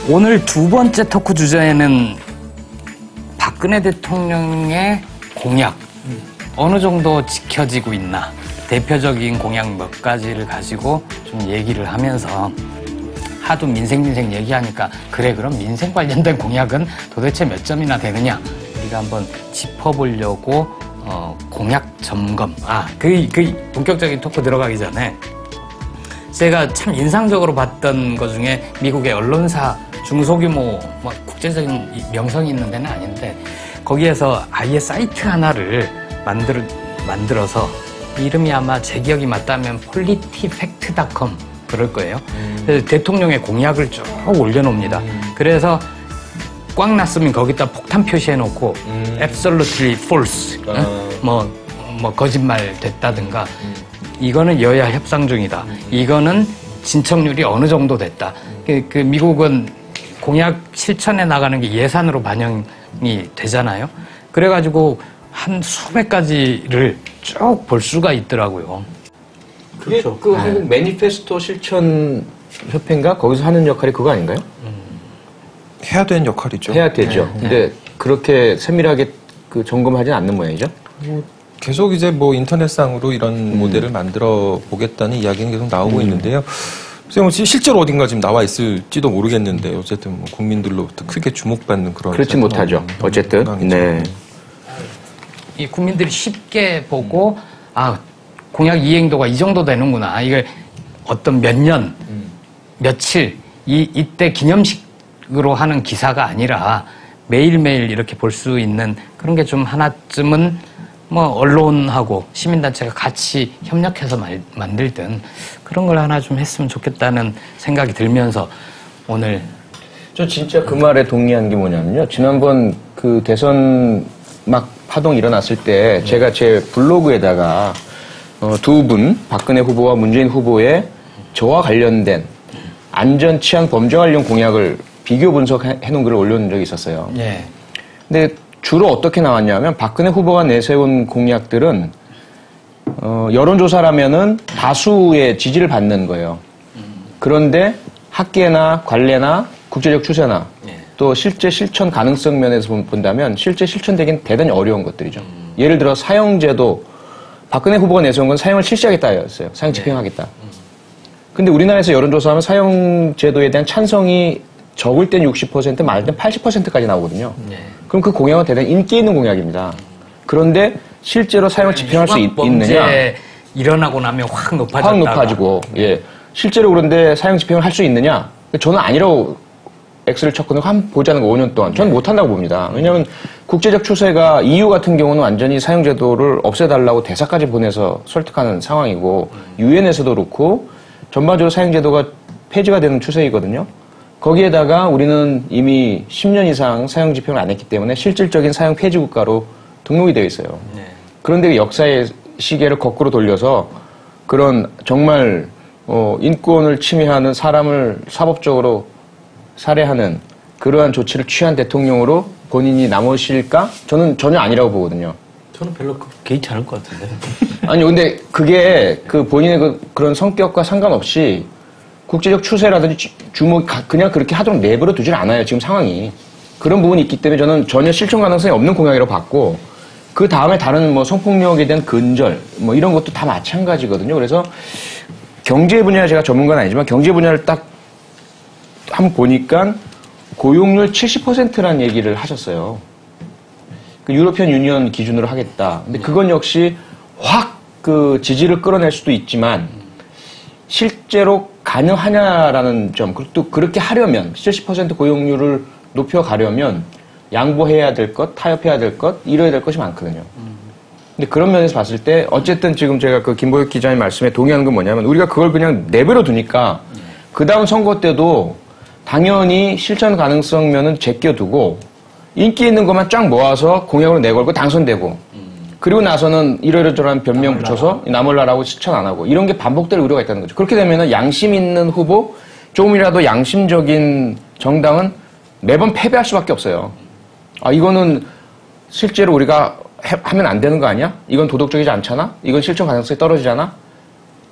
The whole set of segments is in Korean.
오늘 두 번째 토크 주제는 박근혜 대통령의 공약 어느 정도 지켜지고 있나, 대표적인 공약 몇 가지를 가지고 좀 얘기를 하면서, 하도 민생 얘기하니까 그래 그럼 민생 관련된 공약은 도대체 몇 점이나 되느냐 우리가 한번 짚어보려고 공약 점검. 그 본격적인 토크 들어가기 전에 제가 참 인상적으로 봤던 것 중에 미국의 언론사 중소규모 국제적인 명성이 있는 데는 아닌데 거기에서 아예 사이트 하나를 만들어서 이름이 아마 제 기억이 맞다면 politifact.com 그럴 거예요. 그래서 대통령의 공약을 쭉 올려놓습니다. 그래서 꽉 났으면 거기다 폭탄 표시해놓고 absolutely false, 뭐 거짓말 됐다든가, 이거는 여야 협상 중이다, 이거는 진척률이 어느 정도 됐다. 그 미국은 공약 실천해 나가는 게 예산으로 반영이 되잖아요. 그래가지고 한 수백 가지를 쭉 볼 수가 있더라고요. 그게 그렇죠. 그 한국 매니페스토 실천 협회인가 거기서 하는 역할이 그거 아닌가요? 해야 되는 역할이죠. 해야 되죠. 네. 근데 그렇게 세밀하게 그 점검하진 않는 모양이죠. 계속 이제 뭐 인터넷상으로 이런 모델을 만들어 보겠다는 이야기는 계속 나오고 있는데요. 글쎄요, 실제로 어딘가 지금 나와 있을지도 모르겠는데 어쨌든 뭐 국민들로부터 크게 주목받는 그런. 그렇지 못하죠. 어쨌든. 네. 이 국민들이 쉽게 보고 공약 이행도가 이 정도 되는구나. 이걸 어떤 몇 년, 며칠 이때 기념식으로 하는 기사가 아니라 매일매일 이렇게 볼 수 있는 그런 게 좀 하나쯤은 뭐 언론하고 시민단체가 같이 협력해서 만들든 그런 걸 하나 좀 했으면 좋겠다는 생각이 들면서 오늘 저 진짜 그 말에 동의한 게 뭐냐면요. 지난번 그 대선 막 파동 일어났을 때 제가 제 블로그에다가 두 분, 박근혜 후보와 문재인 후보의 저와 관련된 안전, 치안, 범죄 관련 공약을 비교 분석해 놓은 글을 올려놓은 적이 있었어요. 예. 근데 주로 어떻게 나왔냐면 박근혜 후보가 내세운 공약들은 여론조사라면은 다수의 지지를 받는 거예요. 그런데 학계나 관례나 국제적 추세나 또 실제 실천 가능성 면에서 본다면 실제 실천되긴 대단히 어려운 것들이죠. 예를 들어 사형제도, 박근혜 후보가 내세운 건 사형을 실시하겠다였어요. 사형 집행하겠다. 근데 우리나라에서 여론조사하면 사형제도에 대한 찬성이 적을 땐 60%, 많을 땐 80%까지 나오거든요. 그럼 그 공약은 대단히 인기 있는 공약입니다. 그런데 실제로 사형을 집행할 수 있느냐? 일어나고 나면 확 높아졌다가. 확 높아지고, 예. 실제로 그런데 사형 집행을 할 수 있느냐? 저는 아니라고 X를 쳤거든요. 한번 보자는 거 5년 동안. 저는 못한다고 봅니다. 왜냐하면 국제적 추세가 EU 같은 경우는 완전히 사형제도를 없애달라고 대사까지 보내서 설득하는 상황이고, 유엔에서도 그렇고 전반적으로 사형제도가 폐지가 되는 추세이거든요. 거기에다가 우리는 이미 10년 이상 사형 집행을 안 했기 때문에 실질적인 사형 폐지 국가로 등록이 되어 있어요. 그런데 역사의 시계를 거꾸로 돌려서 그런 정말 인권을 침해하는, 사람을 사법적으로 살해하는 그러한 조치를 취한 대통령으로 본인이 남으실까? 저는 전혀 아니라고 보거든요. 저는 별로 개의치 않을 것 같은데. 아니 근데 그게 그 본인의 그런 성격과 상관없이 국제적 추세라든지 주목이 그냥 그렇게 하도록 내버려 두질 않아요. 지금 상황이. 그런 부분이 있기 때문에 저는 전혀 실천 가능성이 없는 공약이라고 봤고, 그 다음에 다른 뭐 성폭력에 대한 근절 뭐 이런 것도 다 마찬가지거든요. 그래서 경제 분야, 제가 전문가는 아니지만 경제 분야를 딱 한번 보니까 고용률 70%라는 얘기를 하셨어요. 그 유로피언 유니언 기준으로 하겠다. 근데 그건 역시 확 그 지지를 끌어낼 수도 있지만 실제로 가능하냐라는 점, 또 그렇게 하려면 70% 고용률을 높여가려면 양보해야 될 것, 타협해야 될 것, 이뤄야 될 것이 많거든요. 근데 그런 면에서 봤을 때 어쨌든 지금 제가 그 김보혁 기자님 말씀에 동의하는 건 뭐냐면 우리가 그걸 그냥 내버려 두니까 그 다음 선거 때도 당연히 실천 가능성 면은 제껴두고 인기 있는 것만 쫙 모아서 공약으로 내걸고 당선되고 그리고 나서는 이러저러한 변명 붙여서 나몰라라고 실천 안 하고 이런 게 반복될 우려가 있다는 거죠. 그렇게 되면은 양심 있는 후보, 조금이라도 양심적인 정당은 매번 패배할 수밖에 없어요. 이거는 실제로 우리가 하면 안 되는 거 아니야? 이건 도덕적이지 않잖아? 이건 실천 가능성이 떨어지잖아?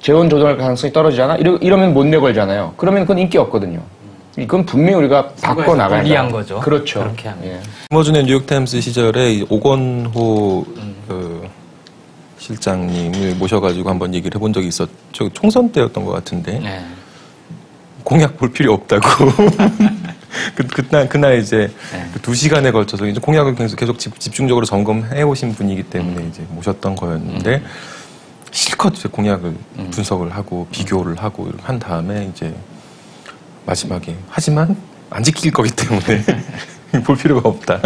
재원 조달 가능성이 떨어지잖아? 이러면 못 내걸잖아요. 그러면 그건 인기 없거든요. 이건 분명히 우리가 바꿔 나가야 불리한 거죠. 그렇죠. 그렇게 하면. 예. 김어준의 뉴욕타임스 시절에 오건호 실장님을 모셔가지고 한번 얘기를 해본 적이 있었죠. 총선 때였던 것 같은데 네. 공약 볼 필요 없다고. 그날 이제 네. 2시간에 걸쳐서 이제 공약을 계속 집중적으로 점검해 오신 분이기 때문에 이제 모셨던 거였는데 실컷 이제 공약을 분석을 하고 비교를 하고 한 다음에 이제 마지막에 하지만 안 지킬 거기 때문에 볼 필요가 없다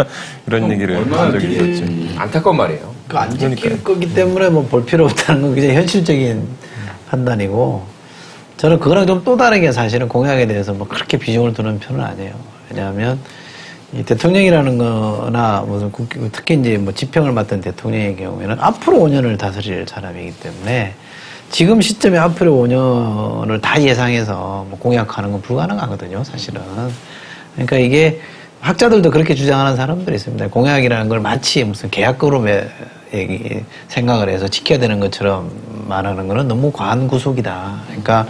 이런 얘기를 한 적이 있었죠. 안타까운 말이에요. 그 안 지킬 거기 때문에 뭐 볼 필요 없다는 건 굉장히 현실적인 판단이고 저는 그거랑 좀 또 다르게 사실은 공약에 대해서 뭐 그렇게 비중을 두는 편은 아니에요. 왜냐하면 이 대통령이라는 거나 무슨 특히 이제 뭐 지평을 맡은 대통령의 경우에는 앞으로 5년을 다스릴 사람이기 때문에 지금 시점에 앞으로 5년을 다 예상해서 뭐 공약하는 건 불가능하거든요, 사실은. 그러니까 이게 학자들도 그렇게 주장하는 사람들이 있습니다. 공약이라는 걸 마치 무슨 계약으로 생각을 해서 지켜야 되는 것처럼 말하는 거는 너무 과한 구속이다. 그러니까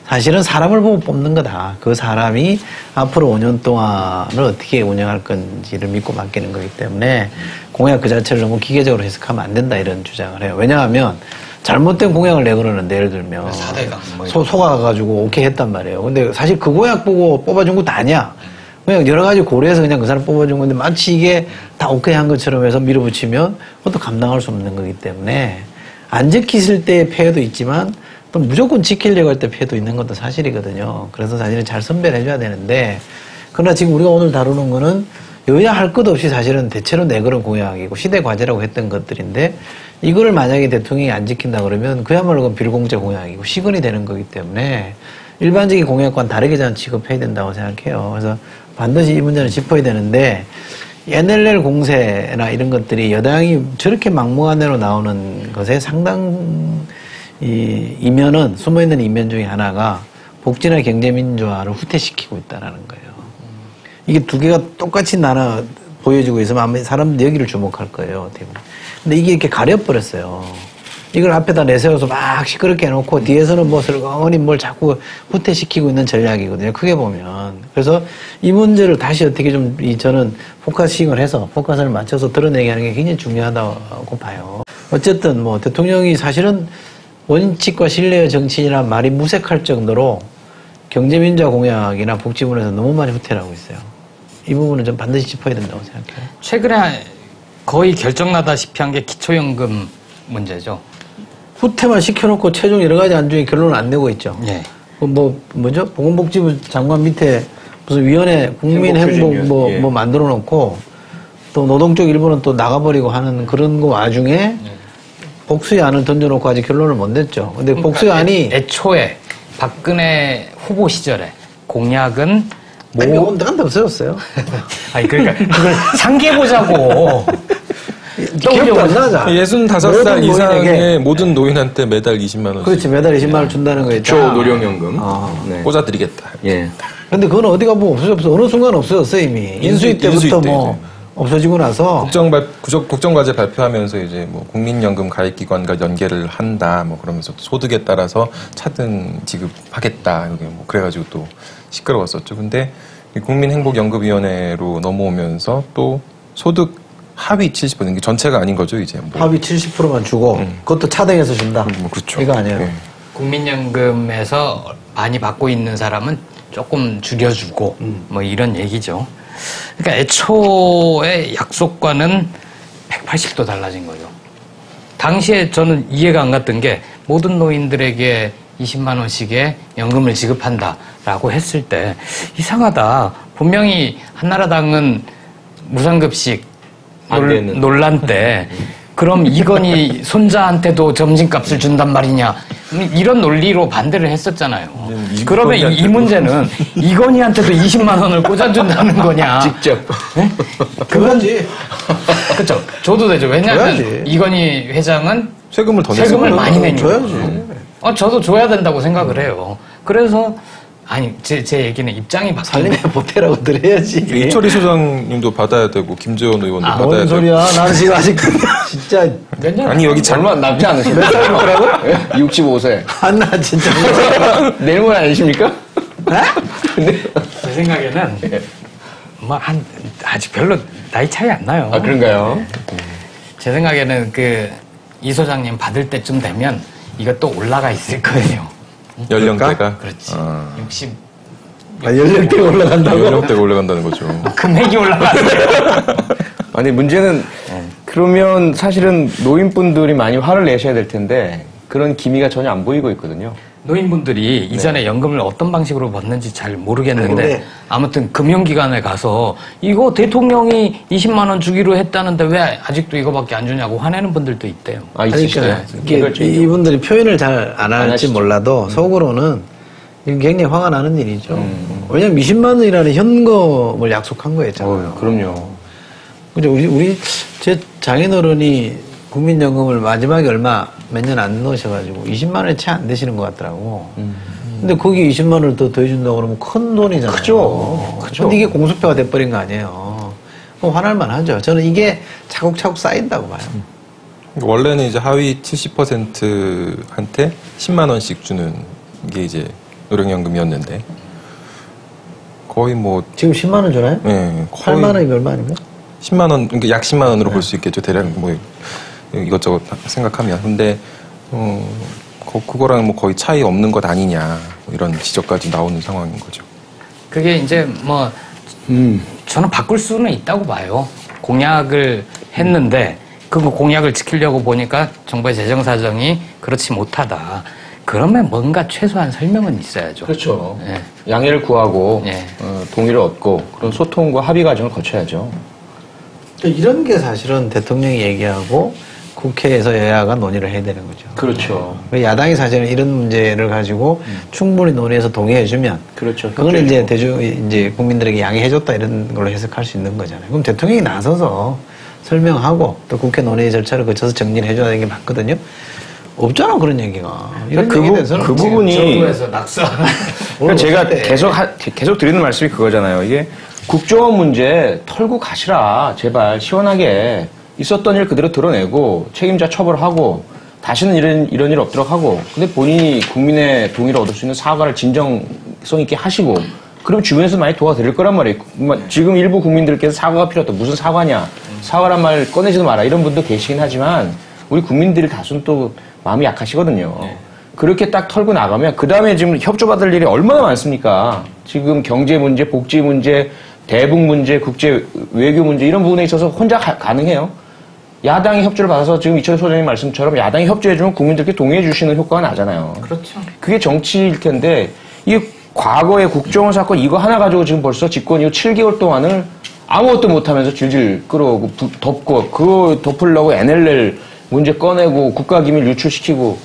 사실은 사람을 보고 뽑는 거다. 그 사람이 앞으로 5년 동안을 어떻게 운영할 건지를 믿고 맡기는 거기 때문에 공약 그 자체를 너무 기계적으로 해석하면 안 된다 이런 주장을 해요. 왜냐하면 잘못된 공약을 내 그러는데 예를 들면 속아가지고 오케이 했단 말이에요. 근데 사실 그 공약 보고 뽑아준 것도 아니야. 그냥 여러 가지 고려해서 그냥 그 사람 뽑아준 건데 마치 이게 다 오케이 한 것처럼 해서 밀어붙이면 그것도 감당할 수 없는 거기 때문에 안 지키실 때의 폐해도 있지만 또 무조건 지키려고 할 때 폐해도 있는 것도 사실이거든요. 그래서 사실은 잘 선별해줘야 되는데 그러나 지금 우리가 오늘 다루는 거는 여야 할 것 없이 사실은 대체로 내걸은 공약이고 시대 과제라고 했던 것들인데 이거를 만약에 대통령이 안 지킨다 그러면 그야말로 그건 빌공제 공약이고 시건이 되는 거기 때문에 일반적인 공약과는 다르게 저는 취급해야 된다고 생각해요. 그래서 반드시 이 문제는 짚어야 되는데 NLL 공세나 이런 것들이 여당이 저렇게 막무가내로 나오는 것에 상당 이면은 숨어있는 이면 중에 하나가 복지나 경제민주화를 후퇴시키고 있다는 거예요. 이게 두 개가 똑같이 나눠 보여지고 있으면 아마 사람들이 여기를 주목할 거예요. 근데 이게 이렇게 가려버렸어요. 이걸 앞에다 내세워서 막 시끄럽게 해놓고 뒤에서는 뭐 슬그머니 뭘 자꾸 후퇴시키고 있는 전략이거든요. 크게 보면. 그래서 이 문제를 다시 어떻게 좀 저는 포커싱을 해서 포커스를 맞춰서 드러내게 하는 게 굉장히 중요하다고 봐요. 어쨌든 뭐 대통령이 사실은 원칙과 신뢰의 정치인이란 말이 무색할 정도로 경제민주화 공약이나 복지부에서 너무 많이 후퇴를 하고 있어요. 이 부분은 좀 반드시 짚어야 된다고 생각해요. 최근에 거의 결정나다시피 한 게 기초연금 문제죠. 후퇴만 시켜놓고 최종 여러 가지 안중에 결론을 안 내고 있죠. 예. 뭐죠? 보건복지부 장관 밑에 무슨 위원회, 국민행복 뭐 만들어 놓고 또 노동 쪽 일부는 또 나가버리고 하는 그런 거 와중에 복수의 안을 던져놓고 아직 결론을 못 냈죠. 근데 그러니까 복수의 안이 애초에 박근혜 후보 시절에 공약은 한데 없어졌어요. 아니 그러니까 그걸 상기해보자고. 기억도 안 나자. 65살 이상의 모든 노인한테 매달 20만 원. 그렇지, 매달 20만 원 준다는 거 있죠. 초노령연금. 네. 꽂아드리겠다. 예. 근데 그건 어디가 뭐 없어졌어. 어느 순간 없어졌어, 이미. 인수위 때부터 뭐 없어지고 나서. 국정과제 발표하면서 이제 뭐 국민연금 가입기관과 연계를 한다, 뭐 그러면서 소득에 따라서 차등 지급하겠다. 이게 뭐 그래가지고 또 시끄러웠었죠. 근데 국민행복연금위원회로 넘어오면서 또 소득 하위 70% 전체가 아닌 거죠, 이제. 뭐. 하위 70%만 주고, 그것도 차등해서 준다. 뭐 그렇죠. 이거 아니에요. 네. 국민연금에서 많이 받고 있는 사람은 조금 줄여주고 뭐 이런 얘기죠. 그러니까 애초에 약속과는 180도 달라진 거죠. 당시에 저는 이해가 안 갔던 게 모든 노인들에게 20만 원씩의 연금을 지급한다라고 했을 때 이상하다. 분명히 한나라당은 무상급식 논란 때 그럼 이건희 손자한테도 점심값을 준단 말이냐 이런 논리로 반대를 했었잖아요. 그러면 이 문제는 이건희한테도 20만 원을 꽂아준다는 거냐. 직접. 네? 그거지. 그렇죠. 줘도 되죠. 왜냐하면 줘야지. 이건희 회장은 세금을 더 세금을 많이 내니까. 줘야지. 저도 줘야 된다고 생각을 해요. 그래서 아니 제 얘기는 입장이 바뀐 살림의 보태라고 들어야지. 이철희 소장님도 받아야 되고 김재원 의원도 받아야 뭔 되고. 소리야. 나는 지금 아직 진짜 아니 여기 얼마 남지 않으시면 몇 살이라고? 65세. 한나 진짜 내일 모레 아니십니까? 제 생각에는 뭐 아직 별로 나이 차이 안 나요. 아, 그런가요? 제 생각에는 이 소장님 받을 때쯤 되면 이것도 올라가 있을 거예요. 연령대가? 그렇지. 60 연령대가 올라간다고? 연령대가 올라간다는 거죠. 금액이 올라가세요. 아니, 문제는 그러면 사실은 노인분들이 많이 화를 내셔야 될 텐데 그런 기미가 전혀 안 보이고 있거든요. 노인분들이 이전에 연금을 어떤 방식으로 받는지 잘 모르겠는데 근데 아무튼 금융기관에 가서 이거 대통령이 20만 원 주기로 했다는데 왜 아직도 이거밖에 안 주냐고 화내는 분들도 있대요. 아, 있으시죠? 그러니까 이분들이 표현을 잘 안 할지 하시죠. 몰라도 속으로는 이게 굉장히 화가 나는 일이죠. 왜냐면 20만 원이라는 현금을 약속한 거였잖아요. 그럼요. 그죠? 제 장인어른이 국민연금을 마지막에 몇 년 안 넣으셔가지고 20만 원이 채 안 되시는 것 같더라고. 근데 거기 20만 원을 더 더해준다고 그러면 큰 돈이잖아요. 그죠. 근데 이게 공수표가 돼버린 거 아니에요. 그럼 화날만 하죠. 저는 이게 차곡차곡 쌓인다고 봐요. 원래는 이제 하위 70%한테 10만 원씩 주는 게 이제 노령연금이었는데 거의 뭐 지금 10만 원 주나요? 네, 거의 8만 원이 얼마 아닙니까? 10만 원, 그러니까 약 10만 원으로 볼 수 있겠죠. 대략 뭐 이것저것 생각하면. 근데 그거랑 뭐 거의 차이 없는 것 아니냐 이런 지적까지 나오는 상황인 거죠. 그게 이제 뭐 저는 바꿀 수는 있다고 봐요. 공약을 했는데 그 공약을 지키려고 보니까 정부의 재정 사정이 그렇지 못하다. 그러면 뭔가 최소한 설명은 있어야죠. 그렇죠. 예. 양해를 구하고 예. 동의를 얻고 그런 소통과 합의 과정을 거쳐야죠. 이런 게 사실은 대통령이 얘기하고 국회에서 여야가 논의를 해야 되는 거죠. 그렇죠. 야당이 사실은 이런 문제를 가지고 충분히 논의해서 동의해주면 그렇죠. 그거는 이제 국민들에게 양해해줬다 이런 걸로 해석할 수 있는 거잖아요. 그럼 대통령이 나서서 설명하고 또 국회 논의 절차를 거쳐서 정리를 해줘야 되는 게 맞거든요. 없잖아 그런 얘기가. 이런 얘기에 대해서는 그 부분이 정부에서 낙서. 그러니까 제가 계속 드리는 말씀이 그거잖아요. 이게 국정원 문제 털고 가시라. 제발 시원하게 있었던 일 그대로 드러내고 책임자 처벌하고 다시는 이런 일 없도록 하고 근데 본인이 국민의 동의를 얻을 수 있는 사과를 진정성 있게 하시고 그럼 주변에서 많이 도와드릴 거란 말이에요. 지금 일부 국민들께서 사과가 필요하다. 무슨 사과냐. 사과란 말 꺼내지도 마라. 이런 분도 계시긴 하지만 우리 국민들이 다수는 또 마음이 약하시거든요. 그렇게 딱 털고 나가면 그 다음에 지금 협조받을 일이 얼마나 많습니까? 지금 경제 문제, 복지 문제, 대북 문제, 국제 외교 문제 이런 부분에 있어서 혼자 가능해요. 야당이 협조를 받아서 지금 이철 소장님 말씀처럼 야당이 협조해주면 국민들께 동의해 주시는 효과가 나잖아요. 그렇죠. 그게 정치일 텐데 이 과거의 국정원 사건 이거 하나 가지고 지금 벌써 집권 이후 7개월 동안을 아무것도 못하면서 질질 끌어오고 덮고 그거 덮으려고 NLL 문제 꺼내고 국가기밀 유출시키고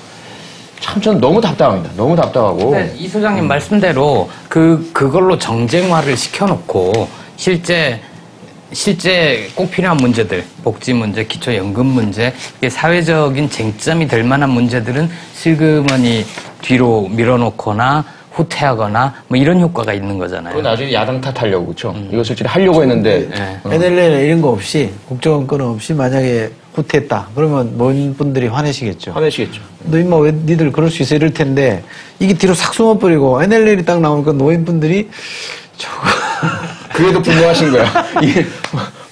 참 저는 너무 답답합니다. 너무 답답하고. 근데 이 소장님 말씀대로 그걸로 정쟁화를 시켜놓고 실제 꼭 필요한 문제들, 복지 문제, 기초연금 문제, 이게 사회적인 쟁점이 될 만한 문제들은 슬그머니 뒤로 밀어놓거나 후퇴하거나 뭐 이런 효과가 있는 거잖아요. 그거 나중에 야당 탓하려고 그렇죠. 이거 실제로 하려고 했는데 NLL 이런 거 없이 국정원 건 없이 만약에 후퇴했다. 그러면 모든 분들이 화내시겠죠. 화내시겠죠. 너 임마 왜 니들 그럴 수 있어 이럴 텐데 이게 뒤로 싹 숨어버리고 NLL이 딱 나오니까 노인분들이 저거 그래도 분노하신 거야. 이게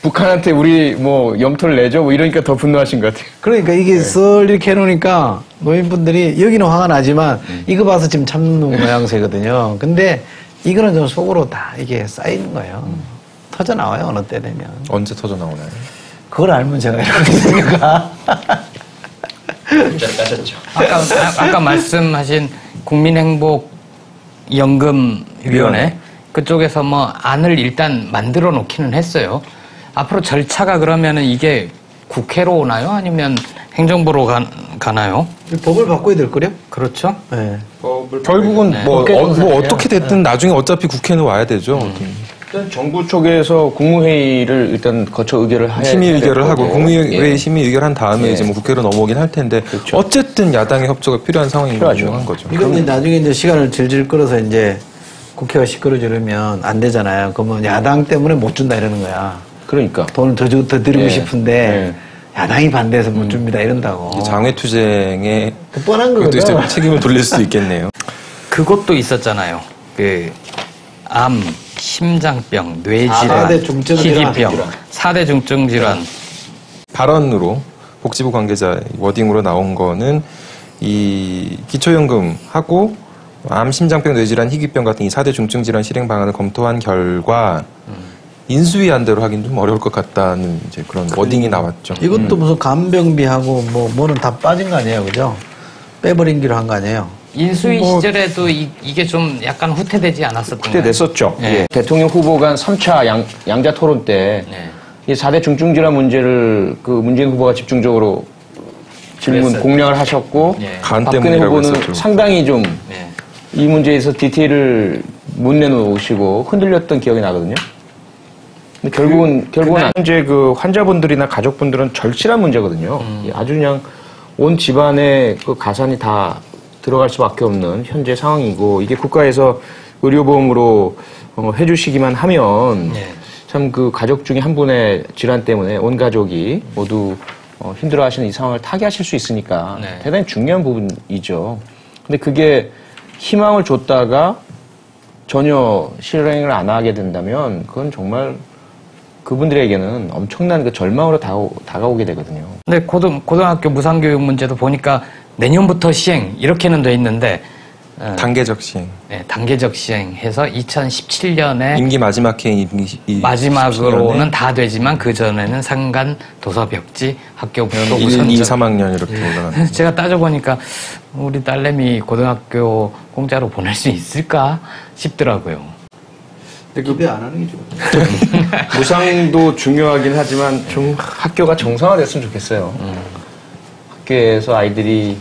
북한한테 우리 뭐 영토를 내줘 뭐 이러니까 더 분노하신 것 같아요. 그러니까 이게 썰 이렇게 해놓으니까 노인분들이 여기는 화가 나지만 이거 봐서 지금 참는 모양새거든요. 근데 이거는 좀 속으로 다 이게 쌓이는 거예요. 터져 나와요 어느 때 되면. 언제 터져 나오나요? 그걸 알면 제가 이렇게 생각하. 따졌죠. 아까 말씀하신 국민행복연금위원회 그쪽에서 뭐 안을 일단 만들어 놓기는 했어요. 앞으로 절차가 그러면은 이게 국회로 오나요? 아니면 행정부로 가나요? 법을 바꿔야 될 거요? 그렇죠. 네. 결국은 네. 뭐 국회에서 어떻게 됐든 나중에 어차피 국회는 와야 되죠. 일단 정부 쪽에서 국무회의를 일단 거쳐 의결을 해야 심의 의결을 하고 거고. 국무회의 예. 심의 의결한 다음에 예. 이제 뭐 국회로 넘어오긴 할 텐데 그렇죠. 어쨌든 야당의 협조가 필요한 상황인 필요하죠. 분명한 거죠. 이건 이제 나중에 이제 시간을 질질 끌어서 이제 국회가 시끄러지려면 안 되잖아요. 그러면 야당 때문에 못 준다 이러는 거야. 그러니까. 돈을 더 드리고 예. 싶은데 야당이 반대해서 못 줍니다 이런다고. 장외투쟁에 뻔한 그것도 이제 거거든. 책임을 돌릴 수도 있겠네요. 그것도 있었잖아요. 그 암, 심장병, 뇌질환, 4대 중증질환. 희귀병, 4대 중증질환. 발언으로 복지부 관계자 워딩으로 나온 거는 이 기초연금하고 암, 심장병, 뇌질환, 희귀병 같은 이 4대 중증질환 실행 방안을 검토한 결과 인수위안대로 하긴 좀 어려울 것 같다는 이제 그런 워딩이 나왔죠. 이것도 무슨 간병비하고 뭐는 다 빠진 거 아니에요, 그죠? 빼버린 기로 한 거 아니에요? 인수위 시절에도 이게 좀 약간 후퇴되지 않았었던 그때 거예요? 됐었죠. 네. 예. 대통령 후보 간 3차 양자 토론 때 네. 이 4대 중증질환 문제를 그 문재인 후보가 집중적으로 질문 그랬어요. 공략을 하셨고 네. 간 박근혜 때문이라고 후보는 했었죠. 상당히 좀 이 네. 문제에서 디테일을 못 내놓으시고 흔들렸던 기억이 나거든요. 근데 결국은 현재 그 환자분들이나 가족분들은 절실한 문제거든요. 아주 그냥 온 집안의 그 가산이 다 들어갈 수밖에 없는 현재 상황이고 이게 국가에서 의료보험으로 해주시기만 하면 네. 참 그 가족 중에 한 분의 질환 때문에 온 가족이 모두 힘들어하시는 이 상황을 타개하실 수 있으니까 네. 대단히 중요한 부분이죠. 근데 그게 희망을 줬다가 전혀 실행을 안 하게 된다면 그건 정말 그분들에게는 엄청난 그 절망으로 다가오게 되거든요. 근데 고등학교 무상교육 문제도 보니까 내년부터 시행 이렇게는 돼 있는데 단계적 시행. 네, 단계적 시행해서 2017년에 임기 마지막 해인 마지막으로는 다 되지만 그 전에는 상간, 도서, 벽지, 학교 국토 1, 우선적 2, 3학년 이렇게 올라가는. 제가 따져보니까 우리 딸내미 고등학교 공짜로 보낼 수 있을까 싶더라고요. 기대 안 하는 게 좋아요. 무상도 중요하긴 하지만 좀 학교가 정상화됐으면 좋겠어요. 학교에서 아이들이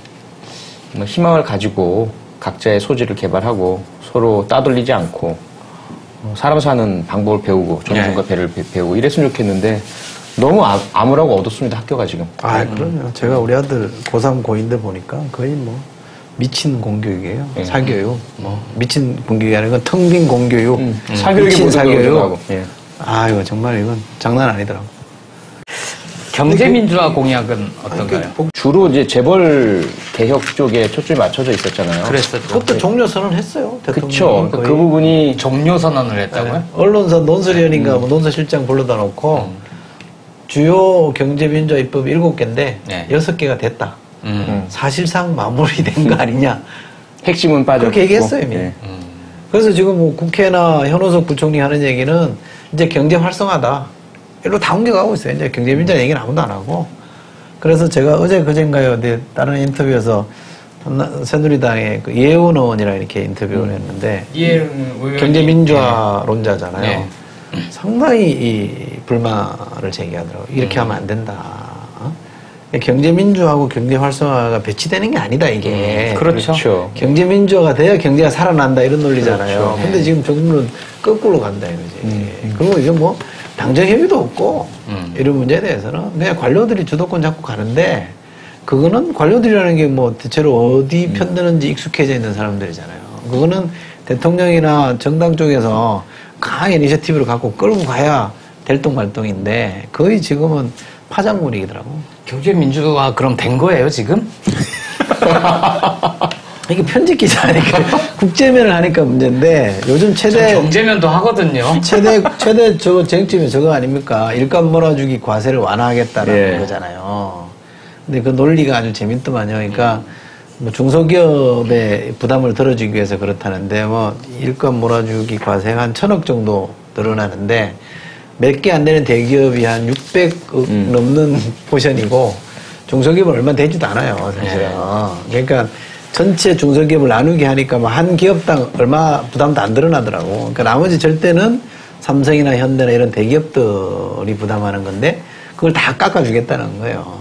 희망을 가지고 각자의 소질을 개발하고 서로 따돌리지 않고 사람 사는 방법을 배우고 존중과 배를 배우고 이랬으면 좋겠는데 너무 암울하고 어둡습니다. 학교가 지금. 아, 그럼요. 제가 우리 아들 고3 고인데 보니까 거의 뭐 미친 공교육이에요. 네. 사교육. 뭐 미친 공교육이 아니라 이건 텅 빈 공교육. 사교육이 미친 모든 걸 사교육. 가져가고. 예. 아, 이거 정말 이건 장난 아니더라고. 경제민주화 공약은 어떤가요? 주로 이제 재벌 개혁 쪽에 초점이 맞춰져 있었잖아요. 그랬었죠. 그것도 종료 선언했어요. 그쵸. 대통령이 그 거의. 부분이 종료 선언을 했다고요? 언론사 논설위원인가 뭐 논설실장 불러다 놓고 주요 경제민주화 입법 7개인데 네. 6개가 됐다. 음. 사실상 마무리된 거 아니냐. 핵심은 빠져. 그렇게 얘기했어요, 이미. 그래서 지금 뭐 국회나 현호석 부총리 하는 얘기는 이제 경제 활성화다. 이리로 다 옮겨가고 있어요. 이제 경제민주화 얘기는 아무도 안 하고. 그래서 제가 어제 그젠가요, 다른 인터뷰에서 새누리당의 그 이혜원 의원이랑 이렇게 인터뷰를 했는데 경제민주화론자잖아요. 네. 상당히 이 불만을 제기하더라고요. 이렇게 하면 안 된다. 경제민주화하고 경제활성화가 배치되는 게 아니다, 이게. 그렇죠. 경제민주화가 돼야 경제가 살아난다, 이런 논리잖아요. 그렇죠. 근데 지금 정부는 거꾸로 간다, 이거지. 그리고 이게 뭐, 당정협의도 없고, 이런 문제에 대해서는 그냥 관료들이 주도권 잡고 가는데, 그거는 관료들이라는 게 뭐, 대체로 어디 편드는지 익숙해져 있는 사람들이잖아요. 그거는 대통령이나 정당 쪽에서 강한 이니셔티브를 갖고 끌고 가야 될동말동인데, 거의 지금은 파장물이더라고. 경제민주화 그럼 된 거예요 지금? 이게 편집 기자니까 국제면을 하니까 문제인데 요즘 최대 경제면도 하거든요. 최대 저거 쟁점이 저거 아닙니까? 일감 몰아주기 과세를 완화하겠다라는 거잖아요. 근데 그 논리가 아주 재밌더만요. 그러니까 뭐 중소기업의 부담을 덜어주기 위해서 그렇다는데 뭐 일감 몰아주기 과세가 한 1,000억 정도 늘어나는데 몇 개 안 되는 대기업이 한 600억 넘는 포션이고 중소기업은 얼마 되지도 않아요, 사실은. 그러니까 전체 중소기업을 나누게 하니까 뭐 한 기업당 얼마 부담도 안 드러나더라고. 그러니까 나머지 절대는 삼성이나 현대나 이런 대기업들이 부담하는 건데 그걸 다 깎아주겠다는 거예요.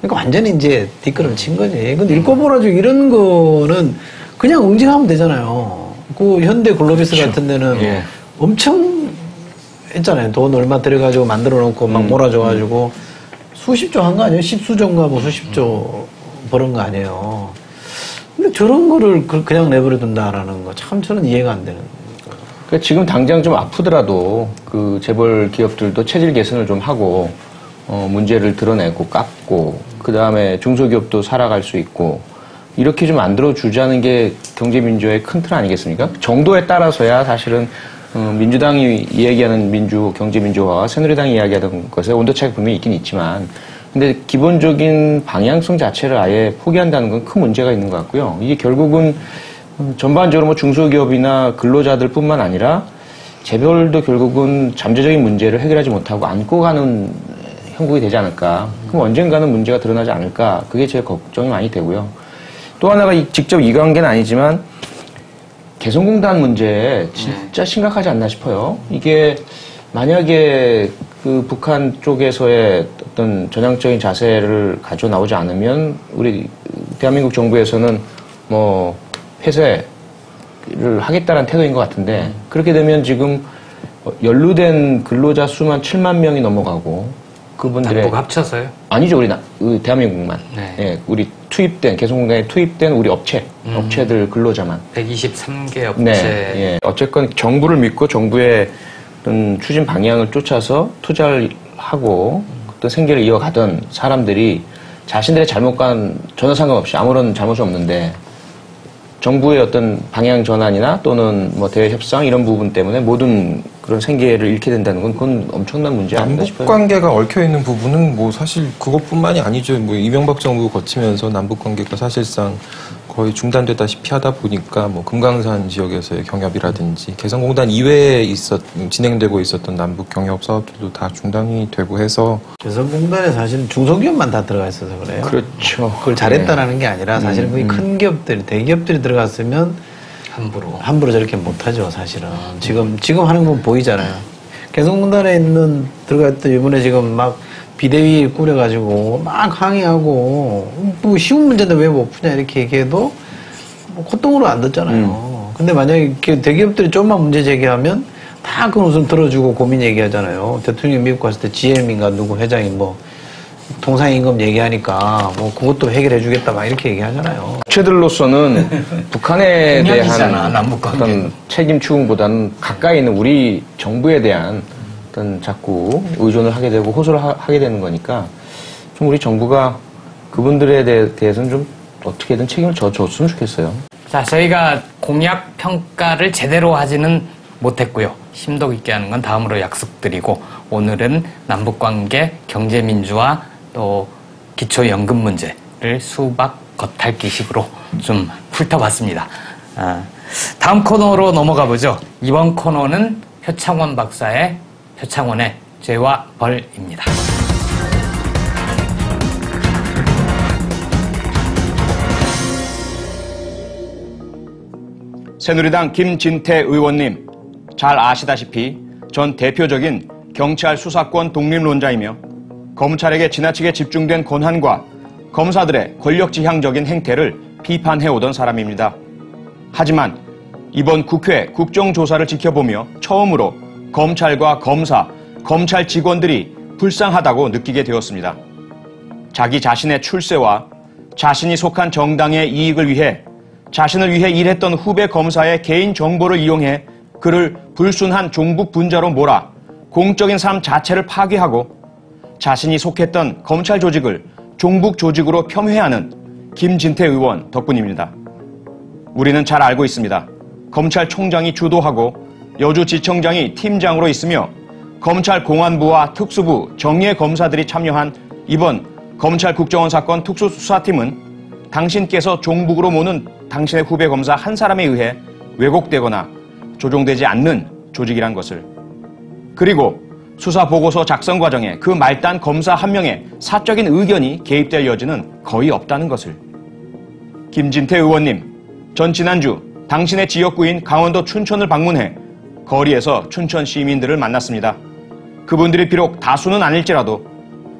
그러니까 완전히 이제 뒷걸음 친 거지. 근데 일감 몰아주기 이런 거는 그냥 응징하면 되잖아요. 그 현대 글로비스 같은 데는 엄청 했잖아요. 돈 얼마 들여가지고 만들어 놓고 막 몰아줘가지고 수십조 한 거 아니에요? 십수조인가 뭐 수십조 버는 거 아니에요. 근데 저런 거를 그냥 내버려 둔다라는 거 참 저는 이해가 안 되는 거예요. 그러니까 지금 당장 좀 아프더라도 그 재벌 기업들도 체질 개선을 좀 하고 문제를 드러내고 깎고 그 다음에 중소기업도 살아갈 수 있고 이렇게 좀 만들어주자는 게 경제민주화의 큰 틀 아니겠습니까? 정도에 따라서야 사실은 민주당이 이야기하는 경제민주화와 새누리당이 이야기하던 것에 온도차이가 분명히 있긴 있지만 근데 기본적인 방향성 자체를 아예 포기한다는 건 큰 문제가 있는 것 같고요. 이게 결국은 전반적으로 뭐 중소기업이나 근로자들뿐만 아니라 재벌도 결국은 잠재적인 문제를 해결하지 못하고 안고 가는 형국이 되지 않을까. 그럼 언젠가는 문제가 드러나지 않을까. 그게 제일 걱정이 많이 되고요. 또 하나가 직접 이 관계는 아니지만 개성공단 문제 진짜 심각하지 않나 싶어요. 이게 만약에 그 북한 쪽에서의 어떤 전향적인 자세를 가져 나오지 않으면 우리 대한민국 정부에서는 뭐 폐쇄를 하겠다는 태도인 것 같은데 그렇게 되면 지금 연루된 근로자 수만 7만 명이 넘어가고 그분들의 남북 합쳐서요? 아니죠. 우리 대한민국만. 네. 예, 우리 개성공단에 투입된 우리 업체들 근로자만. 123개 업체. 네. 예. 어쨌건 정부를 믿고 정부의 어떤 추진 방향을 쫓아서 투자를 하고 어떤 생계를 이어가던 사람들이 자신들의 잘못과는 전혀 상관없이 아무런 잘못이 없는데 정부의 어떤 방향 전환이나 또는 뭐 대외 협상 이런 부분 때문에 모든 그런 생계를 잃게 된다는 건 그건 엄청난 문제 아닌가 싶어요. 남북 관계가 얽혀 있는 부분은 뭐 사실 그것뿐만이 아니죠. 뭐 이명박 정부 거치면서 남북 관계가 사실상 거의 중단되다시피 하다 보니까 뭐 금강산 지역에서의 경협이라든지 개성공단 이외에 진행되고 있었던 남북 경협 사업들도 다 중단이 되고 해서 개성공단에 사실은 중소기업만 다 들어가 있어서 그래요. 그렇죠. 그걸 잘했다라는 게 아니라 사실은 거기 큰 기업들이 대기업들이 들어갔으면 함부로 저렇게 못하죠. 사실은 지금 하는 건 보이잖아요. 개성공단에 들어가 있던 이번에 지금 막 비대위 꾸려가지고 막 항의하고 뭐 쉬운 문제인데 왜 못 푸냐 이렇게 얘기해도 뭐 콧등으로 안 듣잖아요. 근데 만약에 대기업들이 좀만 문제 제기하면 다 그건 우선 들어주고 고민 얘기하잖아요. 대통령이 미국 갔을 때 GM인가 누구 회장이 뭐 통상임금 얘기하니까 뭐 그것도 해결해 주겠다 막 이렇게 얘기하잖아요. 업체들로서는 북한에 공약이잖아, 대한 남북 관계. 어떤 책임 추궁보다는 가까이 있는 우리 정부에 대한 어떤 자꾸 의존을 하게 되고 호소를 하게 되는 거니까 좀 우리 정부가 그분들에 대해서는 좀 어떻게든 책임을 줬으면 좋겠어요. 자, 저희가 공약 평가를 제대로 하지는 못했고요. 심도 있게 하는 건 다음으로 약속드리고 오늘은 남북관계, 경제민주화 또 기초연금 문제를 수박 겉핥기식으로 좀 훑어봤습니다. 다음 코너로 넘어가 보죠. 이번 코너는 표창원의 죄와 벌입니다. 새누리당 김진태 의원님, 잘 아시다시피 전 대표적인 경찰 수사권 독립론자이며 검찰에게 지나치게 집중된 권한과 검사들의 권력지향적인 행태를 비판해오던 사람입니다. 하지만 이번 국회 국정조사를 지켜보며 처음으로 검찰과 검사, 검찰 직원들이 불쌍하다고 느끼게 되었습니다. 자기 자신의 출세와 자신이 속한 정당의 이익을 위해 자신을 위해 일했던 후배 검사의 개인 정보를 이용해 그를 불순한 종북 분자로 몰아 공적인 삶 자체를 파괴하고 자신이 속했던 검찰 조직을 종북 조직으로 폄훼하는 김진태 의원 덕분입니다. 우리는 잘 알고 있습니다. 검찰총장이 주도하고 여주지청장이 팀장으로 있으며 검찰 공안부와 특수부, 정예 검사들이 참여한 이번 검찰 국정원 사건 특수수사팀은 당신께서 종북으로 모는 당신의 후배 검사 한 사람에 의해 왜곡되거나 조종되지 않는 조직이란 것을, 그리고 수사보고서 작성 과정에 그 말단 검사 한 명의 사적인 의견이 개입될 여지는 거의 없다는 것을. 김진태 의원님, 전 지난주 당신의 지역구인 강원도 춘천을 방문해 거리에서 춘천 시민들을 만났습니다. 그분들이 비록 다수는 아닐지라도,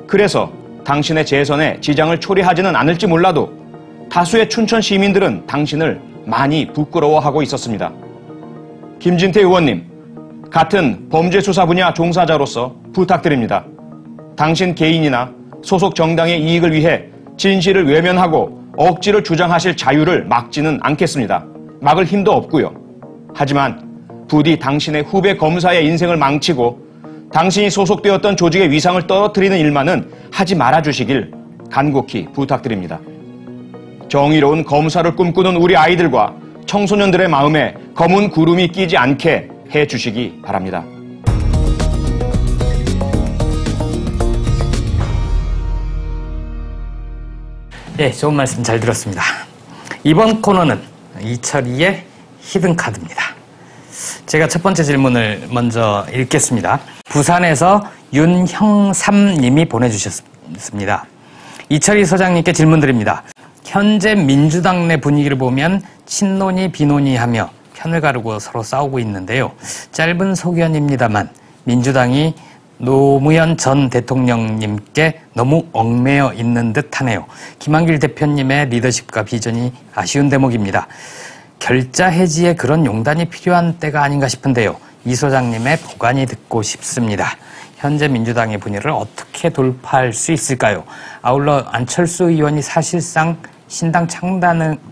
그래서 당신의 재선에 지장을 초래하지는 않을지 몰라도 다수의 춘천 시민들은 당신을 많이 부끄러워하고 있었습니다. 김진태 의원님, 같은 범죄수사 분야 종사자로서 부탁드립니다. 당신 개인이나 소속 정당의 이익을 위해 진실을 외면하고 억지를 주장하실 자유를 막지는 않겠습니다. 막을 힘도 없고요. 하지만 부디 당신의 후배 검사의 인생을 망치고 당신이 소속되었던 조직의 위상을 떨어뜨리는 일만은 하지 말아주시길 간곡히 부탁드립니다. 정의로운 검사를 꿈꾸는 우리 아이들과 청소년들의 마음에 검은 구름이 끼지 않게 해주시기 바랍니다. 예, 좋은 말씀 잘 들었습니다. 이번 코너는 이철이의 히든카드입니다. 제가 첫 번째 질문을 먼저 읽겠습니다. 부산에서 윤형삼님이 보내주셨습니다. 이철이 소장님께 질문 드립니다. 현재 민주당 내 분위기를 보면 친노니 비노니 하며 편을 가르고 서로 싸우고 있는데요. 짧은 소견입니다만 민주당이 노무현 전 대통령님께 너무 얽매여 있는 듯하네요. 김한길 대표님의 리더십과 비전이 아쉬운 대목입니다. 결자 해지에 그런 용단이 필요한 때가 아닌가 싶은데요. 이 소장님의 보관이 듣고 싶습니다. 현재 민주당의 분열을 어떻게 돌파할 수 있을까요? 아울러 안철수 의원이 사실상 신당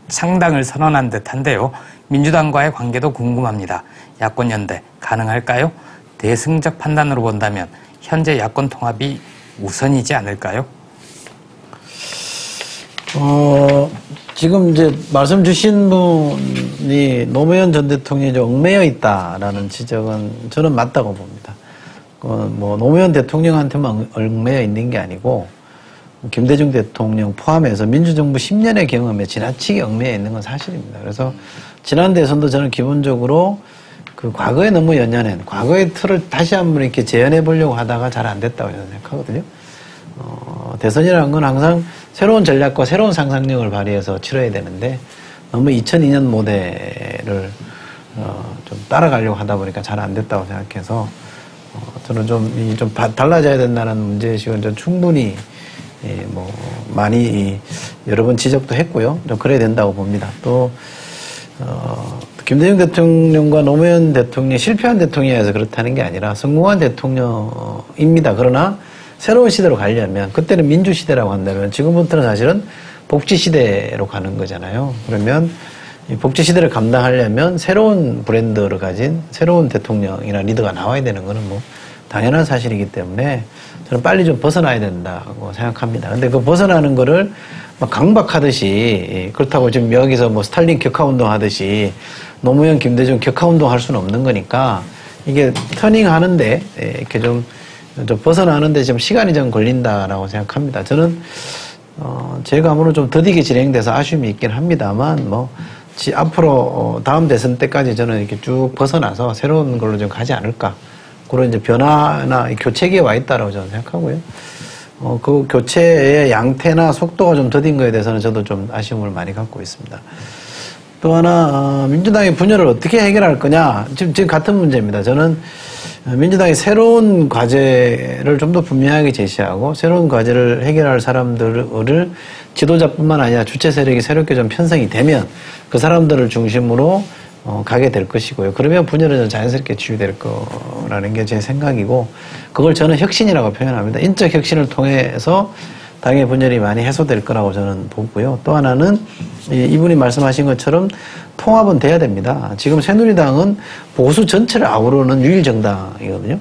창당을 선언한 듯한데요. 민주당과의 관계도 궁금합니다. 야권연대 가능할까요? 대승적 판단으로 본다면 현재 야권 통합이 우선이지 않을까요? 지금 이제 말씀 주신 분이 노무현 전 대통령이 얽매여 있다라는 지적은 저는 맞다고 봅니다. 뭐 노무현 대통령한테만 얽매여 있는 게 아니고 김대중 대통령 포함해서 민주정부 10년의 경험에 지나치게 얽매여 있는 건 사실입니다. 그래서 지난 대선도 저는 기본적으로 그 과거에 너무 연연한 과거의 틀을 다시 한번 이렇게 재현해 보려고 하다가 잘 안 됐다고 저는 생각하거든요. 대선이라는 건 항상 새로운 전략과 새로운 상상력을 발휘해서 치러야 되는데 너무 2002년 모델을 좀 따라가려고 하다 보니까 잘 안 됐다고 생각해서 저는 좀 달라져야 된다는 문제의식은 좀 충분히 뭐 많이 여러 번 지적도 했고요. 좀 그래야 된다고 봅니다. 또 김대중 대통령과 노무현 대통령이 실패한 대통령이어서 그렇다는 게 아니라 성공한 대통령입니다. 그러나 새로운 시대로 가려면 그때는 민주시대라고 한다면 지금부터는 사실은 복지시대로 가는 거잖아요. 그러면 이 복지시대를 감당하려면 새로운 브랜드를 가진 새로운 대통령이나 리더가 나와야 되는 거는 뭐 당연한 사실이기 때문에 저는 빨리 좀 벗어나야 된다고 생각합니다. 근데 그 벗어나는 거를 막 강박하듯이 그렇다고 지금 여기서 뭐 스탈린 격하운동 하듯이 노무현, 김대중 격하운동 할 수는 없는 거니까 이게 터닝 하는데 이렇게 좀 벗어나는데 좀 시간이 좀 걸린다라고 생각합니다. 저는 제 감으로 좀 더디게 진행돼서 아쉬움이 있긴 합니다만 뭐 앞으로 다음 대선 때까지 저는 이렇게 쭉 벗어나서 새로운 걸로 좀 가지 않을까. 그런 이제 변화나 교체기에 와 있다라고 저는 생각하고요. 그 교체의 양태나 속도가 좀 더딘 거에 대해서는 저도 좀 아쉬움을 많이 갖고 있습니다. 또 하나 민주당의 분열을 어떻게 해결할 거냐. 지금 같은 문제입니다. 저는 민주당이 새로운 과제를 좀 더 분명하게 제시하고 새로운 과제를 해결할 사람들을 지도자뿐만 아니라 주체 세력이 새롭게 좀 편성이 되면 그 사람들을 중심으로 가게 될 것이고요. 그러면 분열은 좀 자연스럽게 치유될 거라는 게 제 생각이고 그걸 저는 혁신이라고 표현합니다. 인적 혁신을 통해서 당의 분열이 많이 해소될 거라고 저는 보고요. 또 하나는 이분이 말씀하신 것처럼 통합은 돼야 됩니다. 지금 새누리당은 보수 전체를 아우르는 유일 정당이거든요.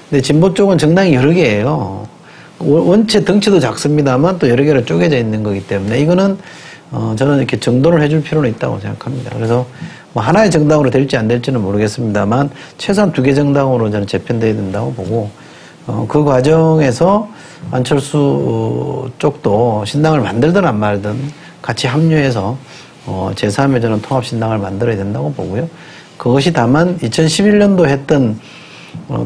근데 진보 쪽은 정당이 여러 개예요. 원체 덩치도 작습니다만 또 여러 개로 쪼개져 있는 거기 때문에 이거는 저는 이렇게 정돈을 해줄 필요는 있다고 생각합니다. 그래서 뭐 하나의 정당으로 될지 안 될지는 모르겠습니다만 최소한 2개 정당으로 저는 재편돼야 된다고 보고 그 과정에서 안철수 쪽도 신당을 만들든 안 말든 같이 합류해서 제3의 저는 통합신당을 만들어야 된다고 보고요. 그것이 다만 2011년도 했던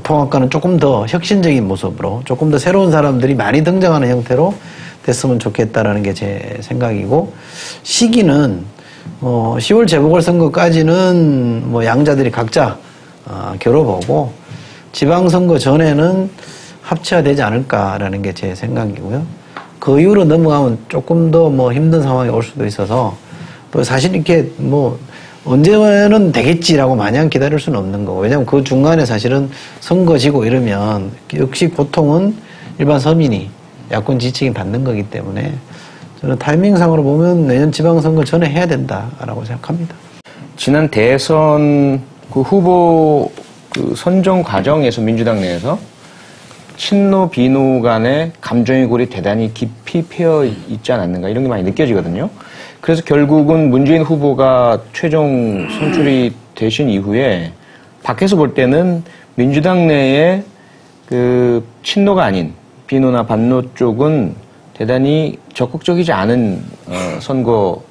통합과는 조금 더 혁신적인 모습으로 조금 더 새로운 사람들이 많이 등장하는 형태로 됐으면 좋겠다라는 게 제 생각이고 시기는 10월 재보궐선거까지는 뭐 양자들이 각자 겨뤄보고 지방선거 전에는 합치가 되지 않을까라는 게 제 생각이고요. 그 이후로 넘어가면 조금 더 뭐 힘든 상황이 올 수도 있어서 또 사실 이렇게 뭐 언제는 되겠지라고 마냥 기다릴 수는 없는 거고 왜냐하면 그 중간에 사실은 선거지고 이러면 역시 고통은 일반 서민이 야권 지지층이 받는 거기 때문에 저는 타이밍상으로 보면 내년 지방선거 전에 해야 된다라고 생각합니다. 지난 대선 그 후보 그 선정 과정에서 민주당 내에서 친노 비노 간의 감정의 골이 대단히 깊이 피폐어 있지 않았는가 이런 게 많이 느껴지거든요. 그래서 결국은 문재인 후보가 최종 선출이 되신 이후에 밖에서 볼 때는 민주당 내에 그 친노가 아닌 비노나 반노 쪽은 대단히 적극적이지 않은 선거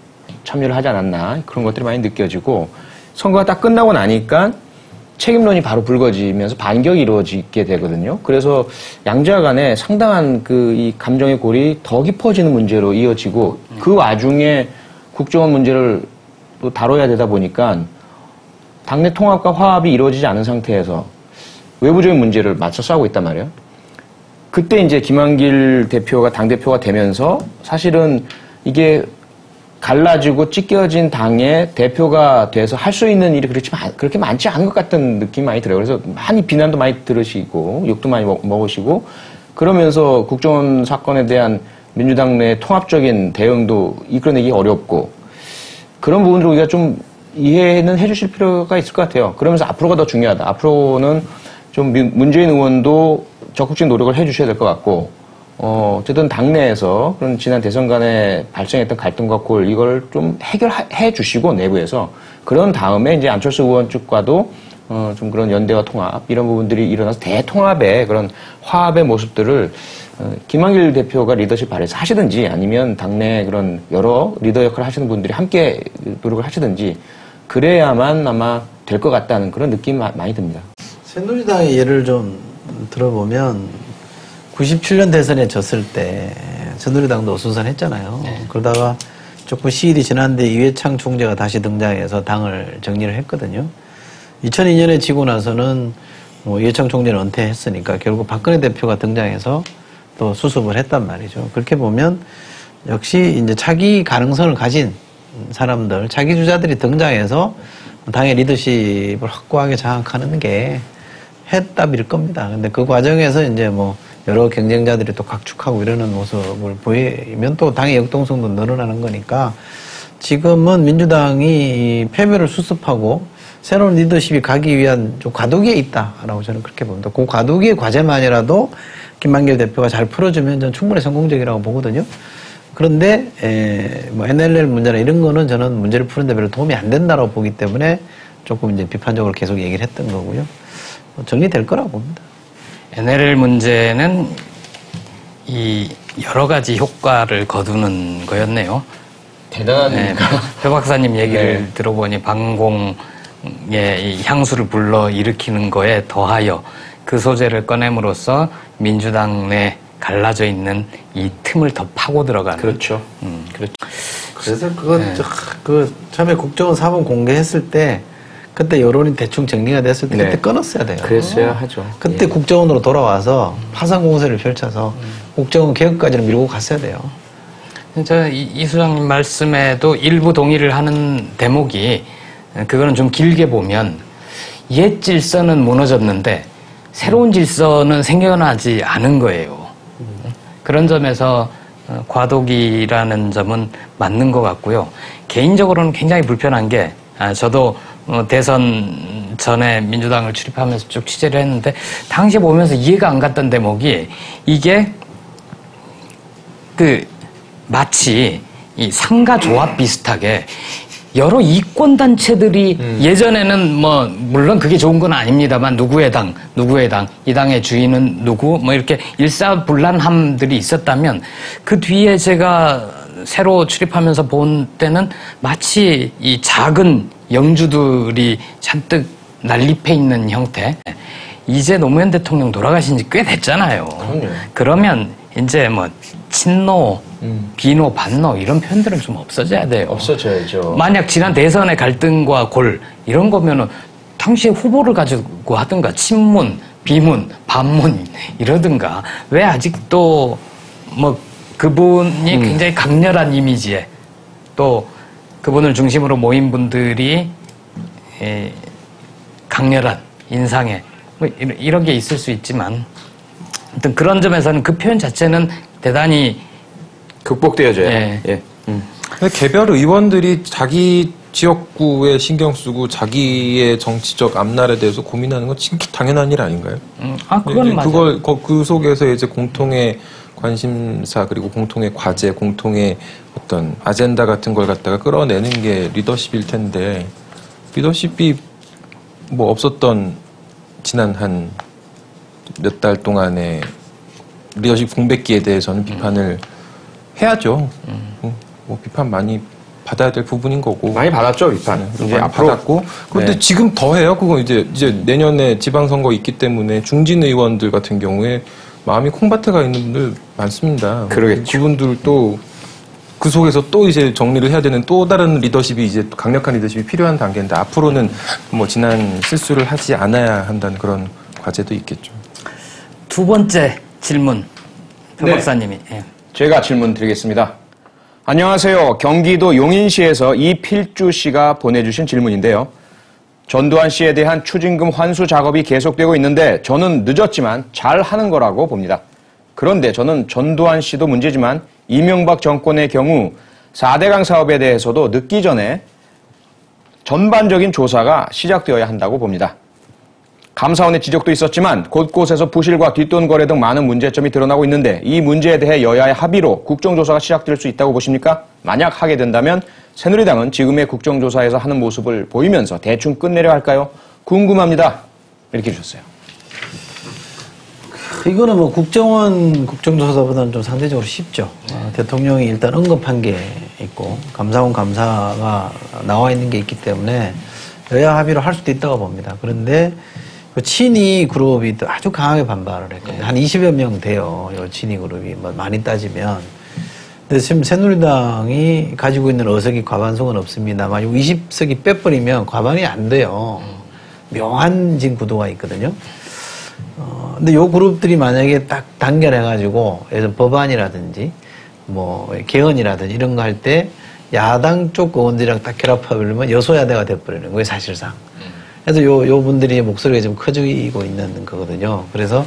참여를 하지 않았나 그런 것들이 많이 느껴지고 선거가 딱 끝나고 나니까 책임론이 바로 불거지면서 반격이 이루어지게 되거든요. 그래서 양자 간에 상당한 이 감정의 골이 더 깊어지는 문제로 이어지고 그 와중에 국정원 문제를 또 다뤄야 되다 보니까 당내 통합과 화합이 이루어지지 않은 상태에서 외부적인 문제를 맞서 싸우고 있단 말이에요. 그때 이제 김한길 대표가 당대표가 되면서 사실은 이게 갈라지고 찢겨진 당의 대표가 돼서 할 수 있는 일이 그렇게 많지 않은 것 같은 느낌이 많이 들어요. 그래서 많이 비난도 많이 들으시고 욕도 많이 먹으시고 그러면서 국정원 사건에 대한 민주당 내 통합적인 대응도 이끌어내기 어렵고 그런 부분들을 우리가 좀 이해는 해주실 필요가 있을 것 같아요. 그러면서 앞으로가 더 중요하다. 앞으로는 좀 문재인 의원도 적극적인 노력을 해주셔야 될 것 같고 어쨌든 당내에서 그런 지난 대선 간에 발생했던 갈등과 골 이걸 좀 해결해 주시고 내부에서 그런 다음에 이제 안철수 의원 측과도 좀 그런 연대와 통합 이런 부분들이 일어나서 대통합의 그런 화합의 모습들을 김한길 대표가 리더십 발휘해서 하시든지 아니면 당내 그런 여러 리더 역할을 하시는 분들이 함께 노력을 하시든지 그래야만 아마 될 것 같다는 그런 느낌이 많이 듭니다. 새누리당의 예를 좀 들어보면 97년 대선에 졌을 때 새누리당도 어수선했잖아요. 네. 그러다가 조금 시일이 지났는데 이회창 총재가 다시 등장해서 당을 정리를 했거든요. 2002년에 지고 나서는 이회창 총재는 은퇴했으니까 결국 박근혜 대표가 등장해서 또 수습을 했단 말이죠. 그렇게 보면 역시 이제 차기 가능성을 가진 사람들, 차기 주자들이 등장해서 당의 리더십을 확고하게 장악하는 게 해답일 겁니다. 근데 그 과정에서 이제 여러 경쟁자들이 또 각축하고 이러는 모습을 보이면 또 당의 역동성도 늘어나는 거니까 지금은 민주당이 패배를 수습하고 새로운 리더십이 가기 위한 좀 과도기에 있다라고 저는 그렇게 봅니다. 그 과도기의 과제만이라도 김한길 대표가 잘 풀어주면 저는 충분히 성공적이라고 보거든요. 그런데 NLL 문제나 이런 거는 저는 문제를 푸는데 별로 도움이 안 된다고 보기 때문에 조금 이제 비판적으로 계속 얘기를 했던 거고요. 정리될 거라고 봅니다. NLL 문제는 이 여러 가지 효과를 거두는 거였네요. 대단한 표 박사님 얘기를 들어보니 방공의 이 향수를 불러 일으키는 거에 더하여 그 소재를 꺼냄으로써 민주당 내 갈라져 있는 이 틈을 더 파고 들어가는. 그렇죠. 그렇죠. 그래서 그 처음에 국정원 사본 공개했을 때 그때 여론이 대충 정리가 됐을 때 그때 끊었어야 돼요. 그랬어야 하죠. 그때 국정원으로 돌아와서 파상 공세를 펼쳐서 국정원 개혁까지는 밀고 갔어야 돼요. 저 이 수장님 말씀에도 일부 동의를 하는 대목이 그거는 좀 길게 보면 옛 질서는 무너졌는데 새로운 질서는 생겨나지 않은 거예요. 그런 점에서 과도기라는 점은 맞는 것 같고요. 개인적으로는 굉장히 불편한 게 저도 대선 전에 민주당을 출입하면서 쭉 취재를 했는데 당시 보면서 이해가 안 갔던 대목이 이게 마치 이 상가 조합 비슷하게 여러 이권단체들이 예전에는 물론 그게 좋은 건 아닙니다만 누구의 당, 이 당의 주인은 누구, 이렇게 일사불란함들이 있었다면 그 뒤에 제가 새로 출입하면서 본 때는 마치 이 작은 영주들이 잔뜩 난립해 있는 형태. 이제 노무현 대통령 돌아가신 지 꽤 됐잖아요. 그럼요. 그러면 이제 친노, 비노, 반노 이런 표현들은 좀 없어져야 돼요. 없어져야죠. 만약 지난 대선의 갈등과 골 이런 거면은 당시에 후보를 가지고 하든가 친문, 비문, 반문 이러든가 왜 아직도 그분이 굉장히 강렬한 이미지에 또 그분을 중심으로 모인 분들이 강렬한 인상에 이런 게 있을 수 있지만 아무튼 그런 점에서는 그 표현 자체는 대단히 극복되어져요. 예. 개별 의원들이 자기 지역구에 신경 쓰고 자기의 정치적 앞날에 대해서 고민하는 건 당연한 일 아닌가요? 그건 맞아요. 그 속에서 이제 공통의 관심사 그리고 공통의 과제, 공통의 어떤 아젠다 같은 걸 갖다가 끌어내는 게 리더십일 텐데 리더십이 뭐 없었던 지난 한 몇 달 동안의 리더십 공백기에 대해서는 비판을 해야죠. 뭐 비판 많이 받아야 될 부분인 거고. 많이 받았죠, 비판. 이제 앞으로 받았고. 그런데 네. 지금 더 해요. 그건 이제 내년에 지방선거 있기 때문에 중진 의원들 같은 경우에 마음이 콩밭에 가 있는 분들 많습니다. 그러겠죠. 그분들도 그 속에서 또 이제 정리를 해야 되는 또 다른 리더십이 이제 강력한 리더십이 필요한 단계인데 앞으로는 뭐 지난 실수를 하지 않아야 한다는 그런 과제도 있겠죠. 두 번째 질문, 표 네. 박사님이. 예. 제가 질문 드리겠습니다. 안녕하세요. 경기도 용인시에서 이필주 씨가 보내주신 질문인데요. 전두환 씨에 대한 추징금 환수 작업이 계속되고 있는데 저는 늦었지만 잘 하는 거라고 봅니다. 그런데 저는 전두환 씨도 문제지만 이명박 정권의 경우 4대강 사업에 대해서도 늦기 전에 전반적인 조사가 시작되어야 한다고 봅니다. 감사원의 지적도 있었지만 곳곳에서 부실과 뒷돈 거래 등 많은 문제점이 드러나고 있는데 이 문제에 대해 여야의 합의로 국정조사가 시작될 수 있다고 보십니까? 만약 하게 된다면 새누리당은 지금의 국정조사에서 하는 모습을 보이면서 대충 끝내려 할까요? 궁금합니다. 이렇게 주셨어요. 이거는 뭐 국정조사보다는 좀 상대적으로 쉽죠. 대통령이 일단 언급한 게 있고 감사원 감사가 나와 있는 게 있기 때문에 여야 합의로 할 수도 있다고 봅니다. 그런데 그 친이 그룹이 또 아주 강하게 반발을 했거든요. 한 20여 명 돼요. 이 친이 그룹이 뭐 많이 따지면. 근데 지금 새누리당이 가지고 있는 의석이 과반수는 없습니다만 20석이 빼버리면 과반이 안 돼요. 묘한 지금 구도가 있거든요. 근데 요 그룹들이 만약에 딱 단결해가지고 예를 들어 법안이라든지 뭐 개헌이라든지 이런 거 할 때 야당 쪽 의원들이랑 딱 결합하려면 여소야대가 돼버리는 거예요, 사실상. 그래서 요 분들이 목소리가 좀 커지고 있는 거거든요. 그래서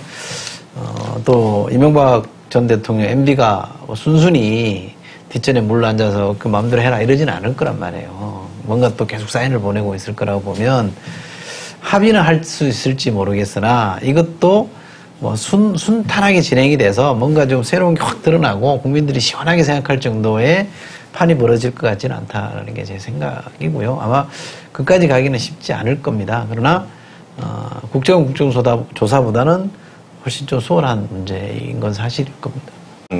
또 이명박 전 대통령 MB가 순순히 뒷전에 물러앉아서 그 마음대로 해라 이러진 않을 거란 말이에요. 뭔가 또 계속 사인을 보내고 있을 거라고 보면 합의는 할 수 있을지 모르겠으나 이것도 뭐 순탄하게 진행이 돼서 뭔가 좀 새로운 게 확 드러나고 국민들이 시원하게 생각할 정도의 판이 벌어질 것 같지는 않다는 게 제 생각이고요. 아마 그까지 가기는 쉽지 않을 겁니다. 그러나 국정조사보다는 훨씬 좀 수월한 문제인 건 사실일 겁니다.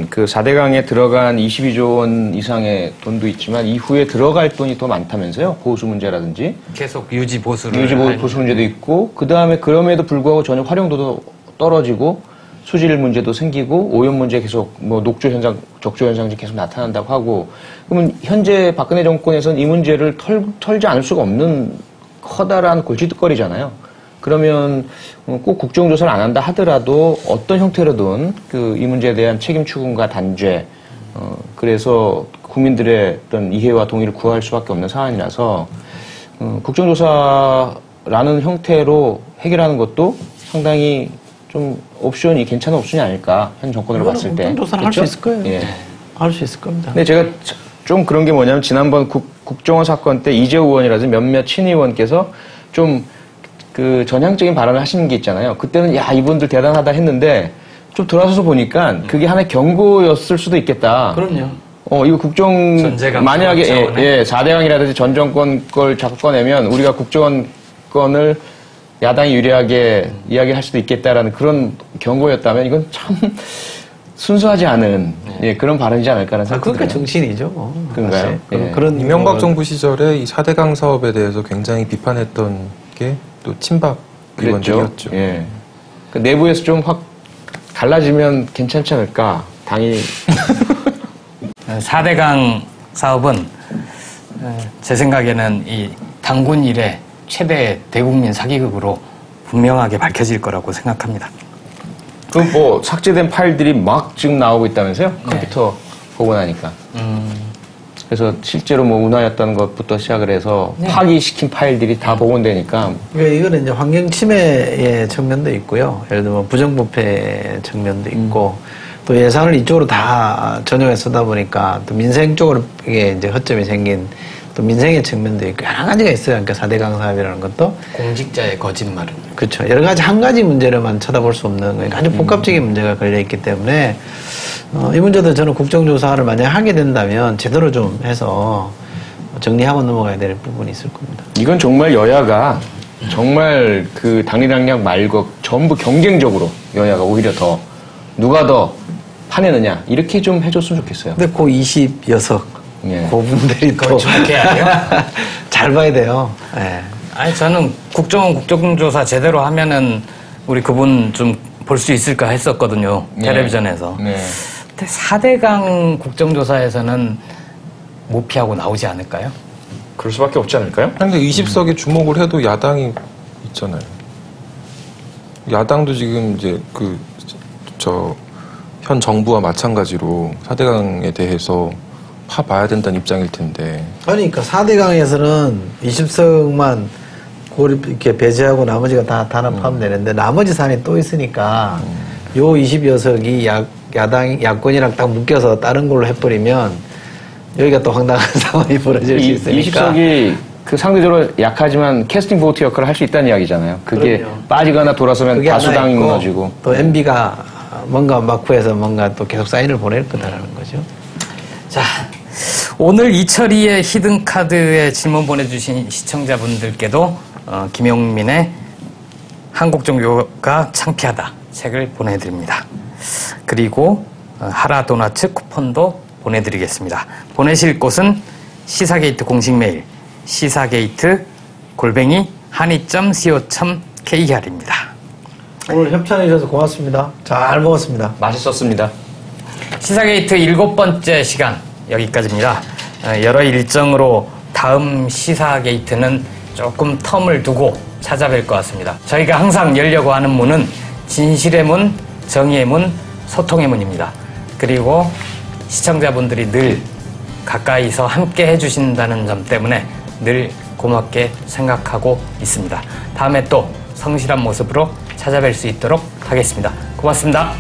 그 4대강에 들어간 22조 원 이상의 돈도 있지만 이후에 들어갈 돈이 더 많다면서요? 보수 문제라든지. 계속 유지 보수를. 보수 문제도 있고, 그 다음에 그럼에도 불구하고 전혀 활용도도 떨어지고, 수질 문제도 생기고, 오염 문제 계속, 뭐, 녹조 현상, 적조 현상이 계속 나타난다고 하고, 그러면 현재 박근혜 정권에서는 이 문제를 털지 않을 수가 없는 커다란 골칫거리잖아요. 그러면 꼭 국정조사를 안 한다 하더라도 어떤 형태로든 이 문제에 대한 책임 추궁과 단죄, 그래서 국민들의 어떤 이해와 동의를 구할 수밖에 없는 상황이라서, 국정조사라는 형태로 해결하는 것도 상당히 좀 괜찮은 옵션이 아닐까, 현 정권으로 봤을 때. 국정조사는 할 수 있을 거예요. 예. 할 수 있을 겁니다. 근데 제가 좀 그런 게 뭐냐면, 지난번 국정원 사건 때 이재호 의원이라든지 몇몇 친의원께서 좀 전향적인 발언을 하시는 게 있잖아요. 그때는 이분들 대단하다 했는데 좀 돌아서서 보니까 그게 하나의 경고였을 수도 있겠다. 그럼요. 이거 만약에 4대강이라든지 전 정권 걸 자꾸 꺼내면 우리가 국정원권을 야당이 유리하게 이야기할 수도 있겠다라는 그런 경고였다면 이건 참 순수하지 않은 그런 발언이지 않을까라는 생각이 그러니까 들어요. 정신이죠. 그런가요? 그런 이명박 정부 시절에 이 4대강 사업에 대해서 굉장히 비판했던 게 또 친박 의원들이었죠. 예. 내부에서 좀 확 갈라지면 괜찮지 않을까, 당이. 4대강 사업은 제 생각에는 이 당군 이래 최대 대국민 사기극으로 분명하게 밝혀질 거라고 생각합니다. 그럼 뭐 삭제된 파일들이 막 지금 나오고 있다면서요? 컴퓨터 보고 나니까. 그래서 실제로 뭐 운하였다는 것부터 시작을 해서 파기시킨 파일들이 다 복원되니까. 이거는 이제 환경 침해의 측면도 있고요. 예를 들면 부정부패 측면도 있고 또 예산을 이쪽으로 다 전용해 쓰다 보니까 또 민생 쪽으로 이게 이제 허점이 생긴 또 민생의 측면도 있고 여러 가지가 있어요. 그러니까 4대강 사업이라는 것도 공직자의 거짓말은. 그렇죠. 여러 가지 한 가지 문제로만 쳐다볼 수 없는 그러니까 아주 복합적인 문제가 걸려 있기 때문에 이 문제도 저는 국정조사를 만약 하게 된다면 제대로 좀 해서 정리하고 넘어가야 될 부분이 있을 겁니다. 이건 정말 여야가 정말 그 당리당략 말고 전부 경쟁적으로 여야가 오히려 더 누가 더 파내느냐 이렇게 좀 해줬으면 좋겠어요. 근데 그 20여석 예. 그분들이 그걸 정확해야 돼요? 잘 봐야 돼요. 예. 아니 저는 국정조사 제대로 하면은 우리 그분 좀 볼 수 있을까 했었거든요. 텔레비전에서. 네. 근데 4대강 국정조사에서는 못 피하고 나오지 않을까요? 그럴 수밖에 없지 않을까요? 근데 20석에 주목을 해도 야당이 있잖아요. 야당도 지금 이제 현 정부와 마찬가지로 4대강에 대해서 파봐야 된다는 입장일 텐데. 그러니까 4대강에서는 20석만 이렇게 배제하고 나머지가 다 단합하면 되는데 나머지 산이 또 있으니까 요 20여석이 야권이랑 딱 묶여서 다른 걸로 해버리면 여기가 또 황당한 상황이 벌어질 수 있으니까. 20석이 그 상대적으로 약하지만 캐스팅 보트 역할을 할 수 있다는 이야기잖아요. 그게 그럼요. 빠지거나 돌아서면 다수당이 무너지고. 또 MB가 뭔가 막후에서 뭔가 또 계속 사인을 보낼 거다라는 거죠. 자, 오늘 이철이의 히든카드에 질문 보내주신 시청자분들께도 김용민의 한국 종교가 창피하다 책을 보내드립니다. 그리고 하라 도나츠 쿠폰도 보내드리겠습니다. 보내실 곳은 시사게이트 공식 메일 시사게이트@한이.co.kr입니다. 오늘 협찬해 주셔서 고맙습니다. 잘 먹었습니다. 맛있었습니다. 시사게이트 7번째 시간 여기까지입니다. 여러 일정으로 다음 시사게이트는 조금 텀을 두고 찾아뵐 것 같습니다. 저희가 항상 열려고 하는 문은 진실의 문, 정의의 문, 소통의 문입니다. 그리고 시청자분들이 늘 가까이서 함께 해주신다는 점 때문에 늘 고맙게 생각하고 있습니다. 다음에 또 성실한 모습으로 찾아뵐 수 있도록 하겠습니다. 고맙습니다.